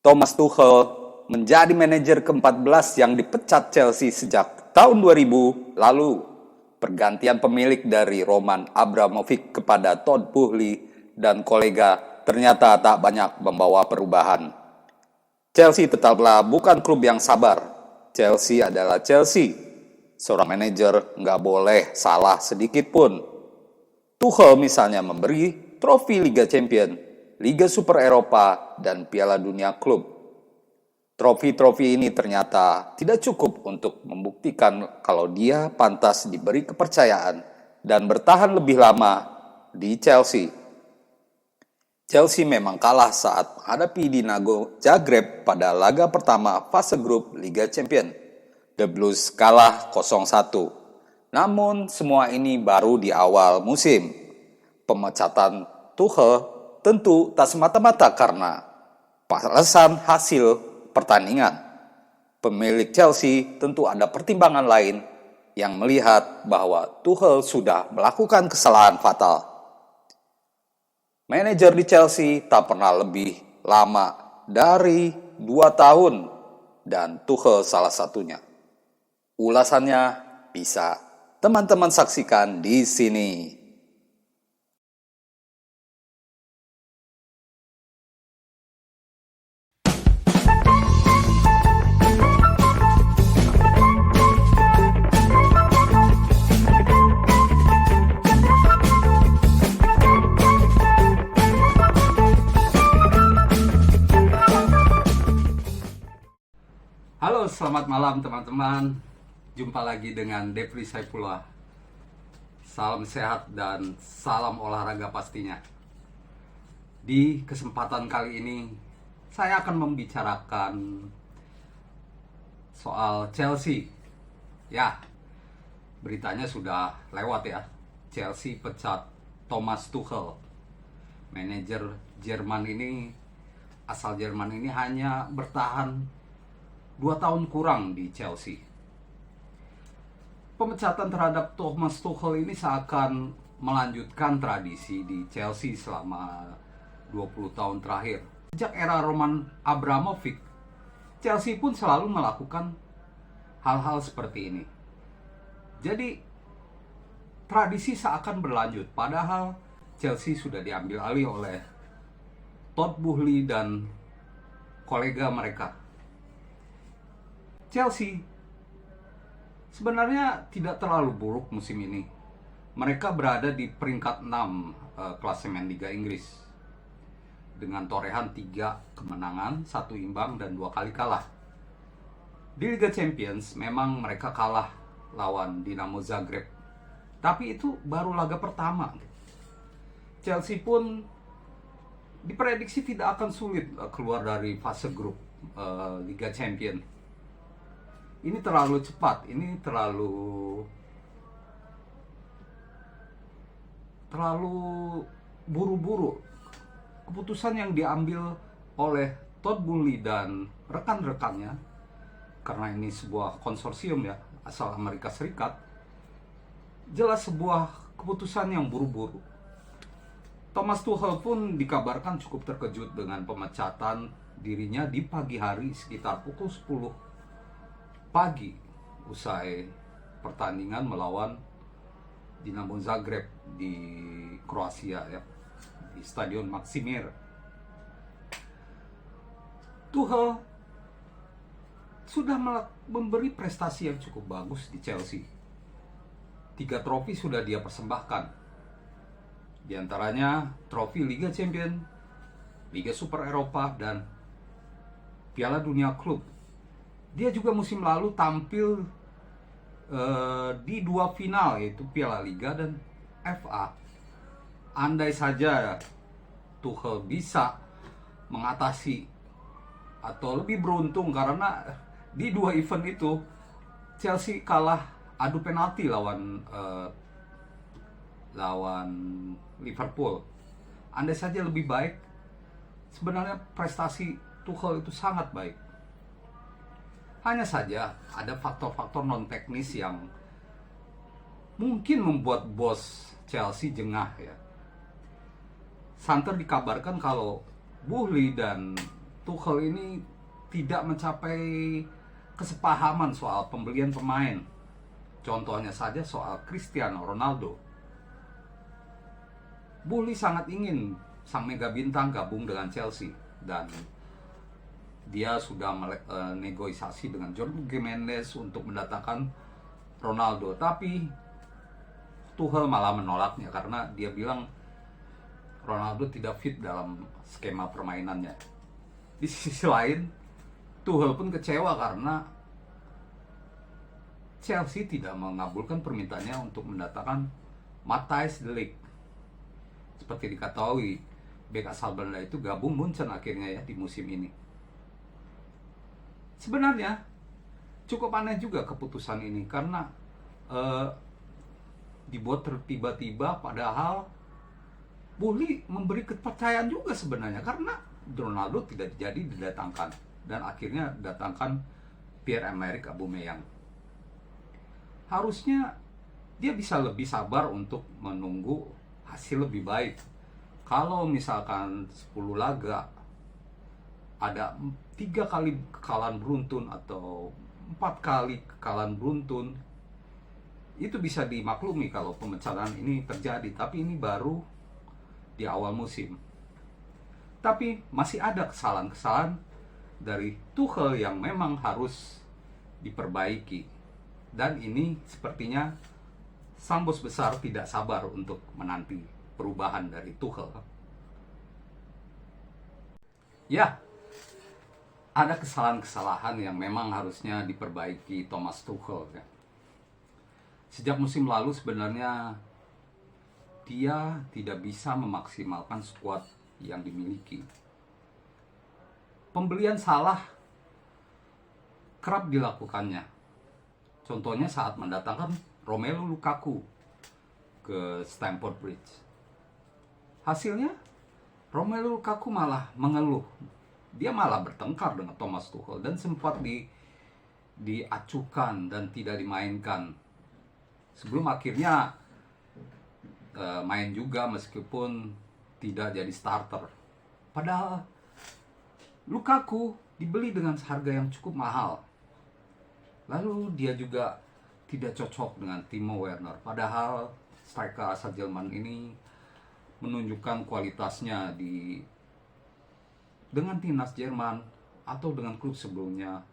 Thomas Tuchel menjadi manajer ke-14 yang dipecat Chelsea sejak tahun 2000 lalu. Pergantian pemilik dari Roman Abramovich kepada Todd Boehly dan kolega ternyata tak banyak membawa perubahan. Chelsea tetaplah bukan klub yang sabar. Chelsea adalah Chelsea. Seorang manajer nggak boleh salah sedikit pun. Tuchel misalnya memberi trofi Liga Champions, Liga Super Eropa, dan Piala Dunia Klub. Trofi-trofi ini ternyata tidak cukup untuk membuktikan kalau dia pantas diberi kepercayaan dan bertahan lebih lama di Chelsea. Chelsea memang kalah saat menghadapi Dinamo Zagreb pada laga pertama fase grup Liga Champions. The Blues kalah 0-1. Namun semua ini baru di awal musim. Pemecatan Tuchel tentu tak semata-mata karena alasan hasil pertandingan. Pemilik Chelsea tentu ada pertimbangan lain yang melihat bahwa Tuchel sudah melakukan kesalahan fatal. Manajer di Chelsea tak pernah lebih lama dari 2 tahun dan Tuchel salah satunya. Ulasannya bisa teman-teman saksikan di sini. Halo, selamat malam teman-teman. Jumpa lagi dengan Devri Saifullah. Salam sehat dan salam olahraga pastinya. Di kesempatan kali ini, saya akan membicarakan soal Chelsea. Ya, beritanya sudah lewat ya. Chelsea pecat Thomas Tuchel. Manajer Jerman ini, asal Jerman ini hanya bertahan 2 tahun kurang di Chelsea. Pemecatan terhadap Thomas Tuchel ini seakan melanjutkan tradisi di Chelsea selama 20 tahun terakhir. Sejak era Roman Abramovich, Chelsea pun selalu melakukan hal-hal seperti ini. Jadi, tradisi seakan berlanjut, padahal Chelsea sudah diambil alih oleh Todd Boehly dan kolega mereka. Chelsea sebenarnya tidak terlalu buruk musim ini. Mereka berada di peringkat 6 klasemen Liga Inggris dengan torehan 3 kemenangan, 1 imbang, dan 2 kali kalah. Di Liga Champions memang mereka kalah lawan Dinamo Zagreb, tapi itu baru laga pertama. Chelsea pun diprediksi tidak akan sulit keluar dari fase grup Liga Champions. Ini terlalu cepat, ini terlalu buru-buru. Keputusan yang diambil oleh Todd Boehly dan rekan-rekannya, karena ini sebuah konsorsium ya, asal Amerika Serikat, jelas sebuah keputusan yang buru-buru. Thomas Tuchel pun dikabarkan cukup terkejut dengan pemecatan dirinya di pagi hari sekitar pukul 10 pagi usai pertandingan melawan Dinamo Zagreb di Kroasia ya, di Stadion Maksimir. Tuchel sudah memberi prestasi yang cukup bagus di Chelsea. 3 trofi sudah dia persembahkan. Di antaranya trofi Liga Champions, Liga Super Eropa, dan Piala Dunia Klub. Dia juga musim lalu tampil di 2 final, yaitu Piala Liga dan FA. Andai saja Tuchel bisa mengatasi atau lebih beruntung, karena di 2 event itu Chelsea kalah adu penalti lawan Liverpool. Andai saja lebih baik, sebenarnya prestasi Tuchel itu sangat baik. Hanya saja ada faktor-faktor non-teknis yang mungkin membuat bos Chelsea jengah ya. Santer dikabarkan kalau Boehly dan Tuchel ini tidak mencapai kesepahaman soal pembelian pemain. Contohnya saja soal Cristiano Ronaldo. Bully sangat ingin sang mega bintang gabung dengan Chelsea, dan dia sudah negosiasi dengan Jorge Mendes untuk mendatangkan Ronaldo, tapi Tuchel malah menolaknya karena dia bilang Ronaldo tidak fit dalam skema permainannya. Di sisi lain, Tuchel pun kecewa karena Chelsea tidak mengabulkan permintaannya untuk mendatangkan Matthijs de Ligt. Seperti diketahui, bek asal Belanda itu gabung Munchen akhirnya ya di musim ini. Sebenarnya cukup aneh juga keputusan ini karena dibuat tiba-tiba, padahal Bully memberi kepercayaan juga sebenarnya karena Ronaldo tidak jadi didatangkan dan akhirnya datangkan Pierre-Emerick Aubameyang. Harusnya dia bisa lebih sabar untuk menunggu hasil lebih baik. Kalau misalkan 10 laga ada 3 kali kekalahan beruntun atau 4 kali kekalahan beruntun, itu bisa dimaklumi kalau pemecahan ini terjadi. Tapi ini baru di awal musim. Tapi masih ada kesalahan-kesalahan dari Tuchel yang memang harus diperbaiki. Dan ini sepertinya sang bos besar tidak sabar untuk menanti perubahan dari Tuchel. Ya, ada kesalahan-kesalahan yang memang harusnya diperbaiki Thomas Tuchel. Ya. Sejak musim lalu sebenarnya dia tidak bisa memaksimalkan skuad yang dimiliki. Pembelian salah kerap dilakukannya. Contohnya saat mendatangkan Romelu Lukaku ke Stamford Bridge. Hasilnya Romelu Lukaku malah mengeluh. Dia malah bertengkar dengan Thomas Tuchel dan sempat diacukan dan tidak dimainkan. Sebelum akhirnya main juga meskipun tidak jadi starter. Padahal Lukaku dibeli dengan harga yang cukup mahal. Lalu dia juga tidak cocok dengan Timo Werner. Padahal striker asal Jerman ini menunjukkan kualitasnya dengan timnas Jerman atau dengan klub sebelumnya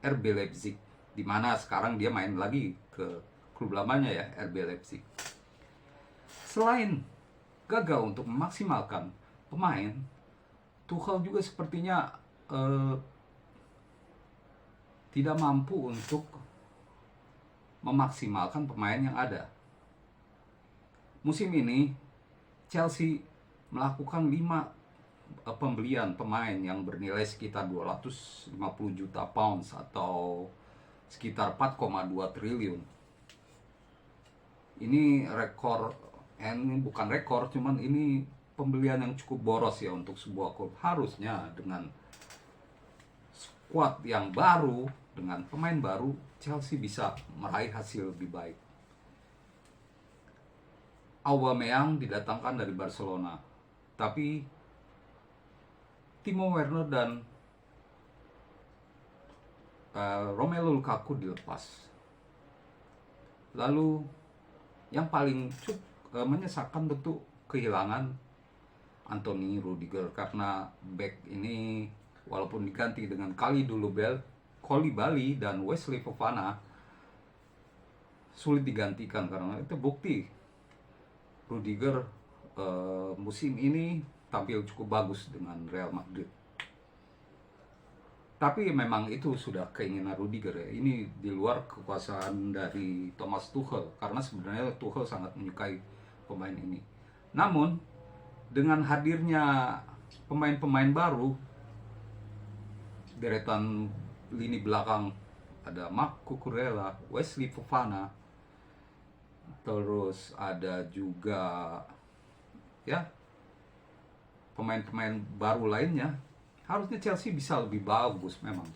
RB Leipzig, di mana sekarang dia main lagi ke klub lamanya ya, RB Leipzig. Selain gagal untuk memaksimalkan pemain, Tuchel juga sepertinya tidak mampu untuk memaksimalkan pemain yang ada. Musim ini Chelsea melakukan 5 pembelian pemain yang bernilai sekitar 250 juta pounds atau sekitar 4,2 triliun. Ini rekor, ini bukan rekor, cuman ini pembelian yang cukup boros ya untuk sebuah klub. Harusnya dengan squad yang baru, dengan pemain baru, Chelsea bisa meraih hasil lebih baik. Aubameyang didatangkan dari Barcelona, tapi Timo Werner dan Romelu Lukaku dilepas. Lalu yang paling menyesalkan tentu kehilangan Anthony Rudiger, karena back ini walaupun diganti dengan Koulibaly dan Wesley Fofana sulit digantikan karena itu bukti Rudiger musim ini tampil cukup bagus dengan Real Madrid. Tapi memang itu sudah keinginan Rudiger ya. Ini di luar kekuasaan dari Thomas Tuchel karena sebenarnya Tuchel sangat menyukai pemain ini. Namun dengan hadirnya pemain-pemain baru, deretan lini belakang ada Marc Cucurella, Wesley Fofana, terus ada juga ya pemain-pemain baru lainnya, harusnya Chelsea bisa lebih bagus memang.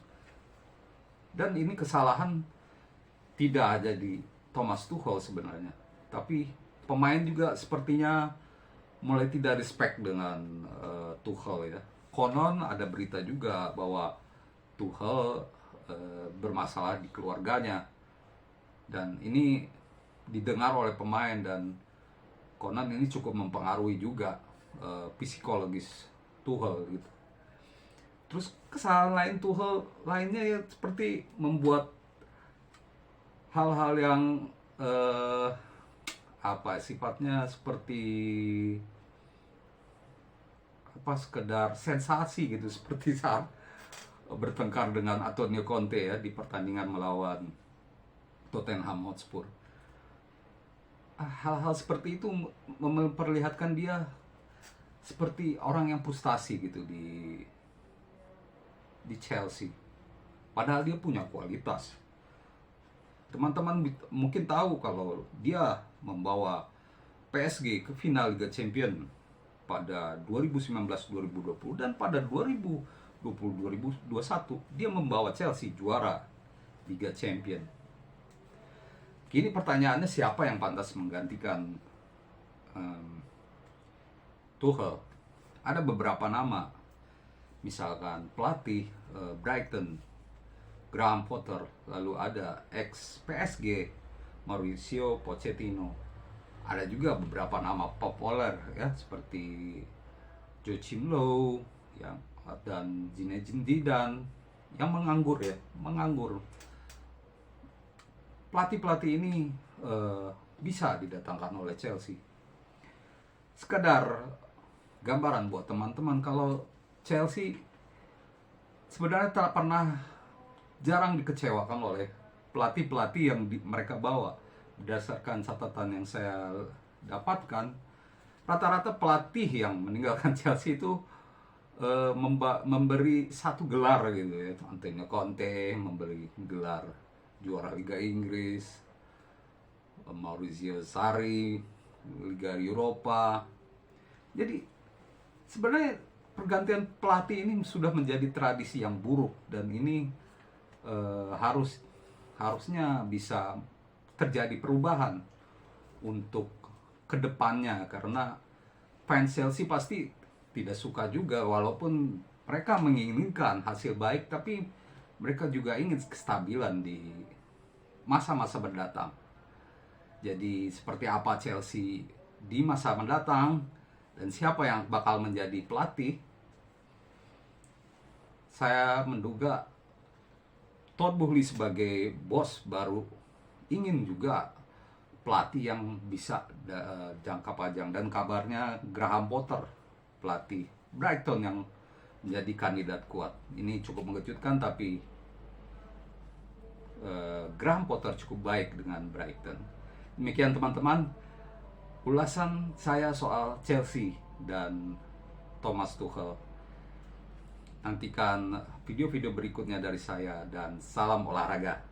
Dan ini kesalahan tidak ada di Thomas Tuchel sebenarnya, tapi pemain juga sepertinya mulai tidak respect dengan Tuchel ya. konon ada berita juga bahwa Tuchel bermasalah di keluarganya, dan ini didengar oleh pemain, dan konon ini cukup mempengaruhi juga psikologis Tuchel gitu. Terus kesalahan lain Tuchel lainnya ya seperti membuat hal-hal yang sifatnya seperti sekedar sensasi gitu, seperti saat bertengkar dengan Antonio Conte ya di pertandingan melawan Tottenham Hotspur. Hal-hal seperti itu memperlihatkan dia seperti orang yang frustasi gitu di Chelsea. Padahal dia punya kualitas. Teman-teman mungkin tahu kalau dia membawa PSG ke final Liga Champions pada 2019-2020 dan pada 2020-2021 dia membawa Chelsea juara Liga Champions. Kini pertanyaannya, siapa yang pantas menggantikan Tuchel? Ada beberapa nama, misalkan pelatih Brighton, Graham Potter, lalu ada ex PSG Mauricio Pochettino. Ada juga beberapa nama populer ya seperti Joachim Low yang dan Zinedine Zidane yang menganggur. Pelatih-pelatih ini bisa didatangkan oleh Chelsea. Sekedar gambaran buat teman-teman, kalau Chelsea sebenarnya tak pernah, jarang dikecewakan oleh pelatih-pelatih yang mereka bawa. Berdasarkan catatan yang saya dapatkan, rata-rata pelatih yang meninggalkan Chelsea itu memberi satu gelar gitu ya. Antonio Conte memberi gelar juara Liga Inggris, Maurizio Sarri Liga Eropa. Jadi sebenarnya pergantian pelatih ini sudah menjadi tradisi yang buruk, dan ini harusnya bisa terjadi perubahan untuk kedepannya, karena fans Chelsea pasti tidak suka juga, walaupun mereka menginginkan hasil baik, tapi mereka juga ingin kestabilan di masa-masa mendatang. Jadi seperti apa Chelsea di masa mendatang dan siapa yang bakal menjadi pelatih, saya menduga Todd Boehly sebagai bos baru ingin juga pelatih yang bisa jangka panjang, dan kabarnya Graham Potter, pelatih Brighton, yang menjadi kandidat kuat. Ini cukup mengejutkan, tapi Graham Potter cukup baik dengan Brighton. Demikian teman-teman ulasan saya soal Chelsea dan Thomas Tuchel. Nantikan video-video berikutnya dari saya, dan salam olahraga.